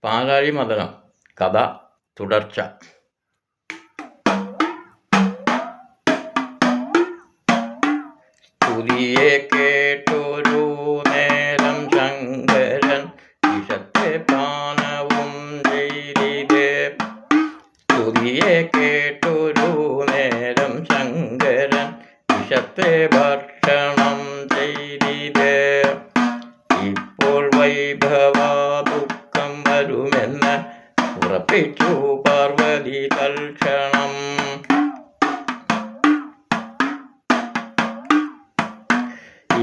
പാലാഴി മദനം കഥ തുടർച്ച. സ്തുതിയെ കേട്ടൊരു നേരം ശങ്കരൻ വിഷത്തെ പാനവും ചെയ്തിതേ. സ്തുതിയെ കേട്ടൊരു നേരം ശങ്കരൻ വിഷത്തെ ഭക്ഷണം ചെയ്തിതേ. ഇപ്പോൾ വൈഭവ ദുഃഖം വരുമെന്ന് ഉറപ്പിച്ചു പാർവതി തൽക്ഷണം.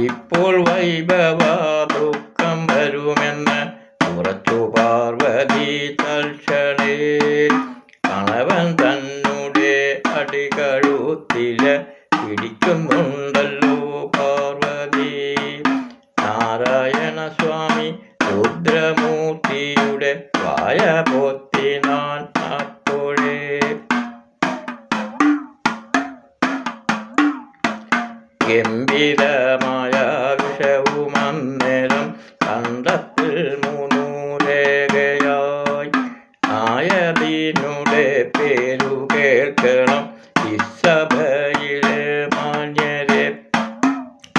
ഇപ്പോൾ വൈഭവ ദുഃഖം വരുമെന്ന് ഉറച്ചു പാർവതി തൽക്ഷണേ. കണവൻ തന്നുടെ അടികഴുത്തില് പിടിക്കുന്നുണ്ടല്ലോ പാർവതി. നാരായണ സ്വാമി രുദ്രമൂർത്തിയുടെ വായ പൊത്തിനാൻ അപ്പോഴേ. ഗംഭീരമായ വിഷവുമന്നേരം കണ്ടത്തിൽ മൂന്നൂരേകയായി. ആയതിനുടെ പേരു കേൾക്കണം ഇസഭയിലെ മാന്യരെ.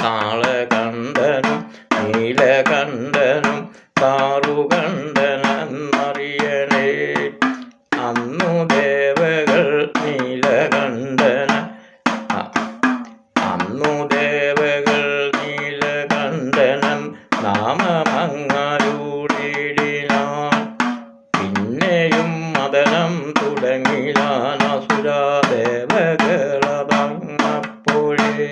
കാളകണ്ഠനും നീലകണ്ഠനും കാറുകണ്ഠനെന്നറിയണേ. അന്നു ദേവകൾ നീലകണ്ഠനം നാമമങ്ങാരൂടിനാൻ. പിന്നെയും മദനം തുടങ്ങിനാൻ അസുരാദേവകളതങ്ങപ്പോഴേ.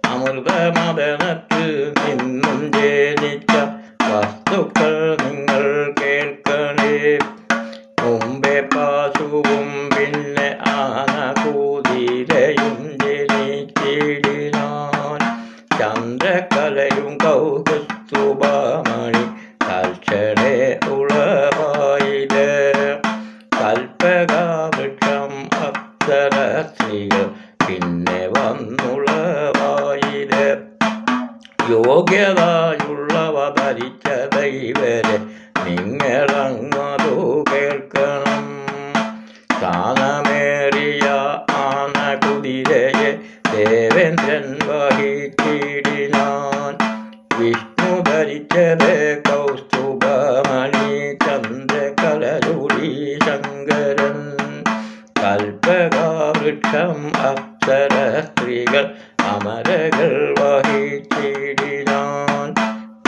അമൃതമദനത്തിൽ നിന്നും ജനിച്ച വസ്തുക്കൾ നിങ്ങൾ കേൾക്കണേ. മുമ്പേ പശുവും പിന്നെ ആനകൂതിരയും ജനിച്ചിടിനാൻ. ചന്ദ്രകലയും കൗസ്തുഭമണി തൽക്ഷണേ ഉളവായത്. കൽപ്പകവൃക്ഷം അപ്സരസ്ത്രീകൾ പിന്നെ വന്നുളവായത്. യോഗ്യതയുള്ളവ ധരിച്ച ദൈവരെ നിങ്ങളങ്ങതു കേൾക്കണം. സ്ഥാനമേറിയ ആനകുതിരയെ ദേവേന്ദ്രൻ വഹിച്ചിടിനാൻ. വിഷ്ണു ധരിച്ചത് കൗസ്തുഭമണി ചന്ദ്രകലരുടി ശങ്കരൻ. കൽപ്പകവൃക്ഷം അപ്സര സ്ത്രീകൾ അമരകൾ വഹിച്ചിടിനാൻ.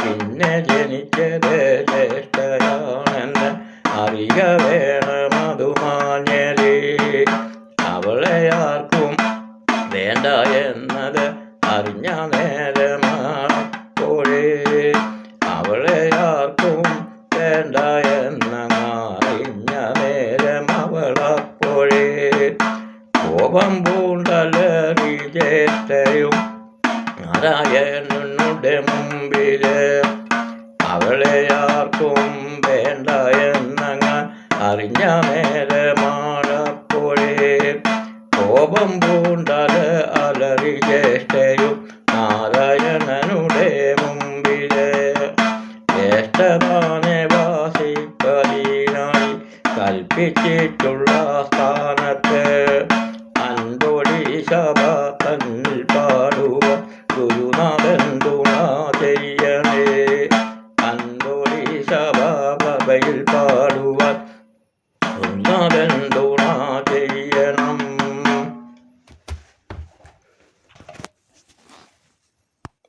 പിന്നെ ജനിച്ചത് ജ്യേഷ്ഠയാണെന്ന് അറിയ വേണമതുമാന്യരേ. അവളെ ആർക്കും വേണ്ട എന്നത് അറിഞ്ഞ നേരമാപ്പോഴേ. അവളെ ആർക്കും വേണ്ട എന്നറിഞ്ഞ നേരം അവളപ്പോഴേ. കോപം പൂണ്ടലറി ജ്യേഷ്ഠയും നാരായണനുടെ മുമ്പില്. അവളെ ആർക്കും വേണ്ട എന്നങ്ങ് അറിഞ്ഞ നേരമാണപ്പോഴേ. കോപം പൂണ്ടല് അലറി ജ്യേഷ്ഠയും നാരായണനുടെ മുമ്പില്. ജ്യേഷ്ഠതാനെ വാസിപ്പതിനായി കൽപ്പിച്ചിട്ടുള്ള സ്ഥാനത്ത് അൻപൊടി സഭ തന്നിൽ പാടുക ഗുരുനാഥൻ തുണ ചെയ്യണേ. അൻപൊടി സഭയിൽ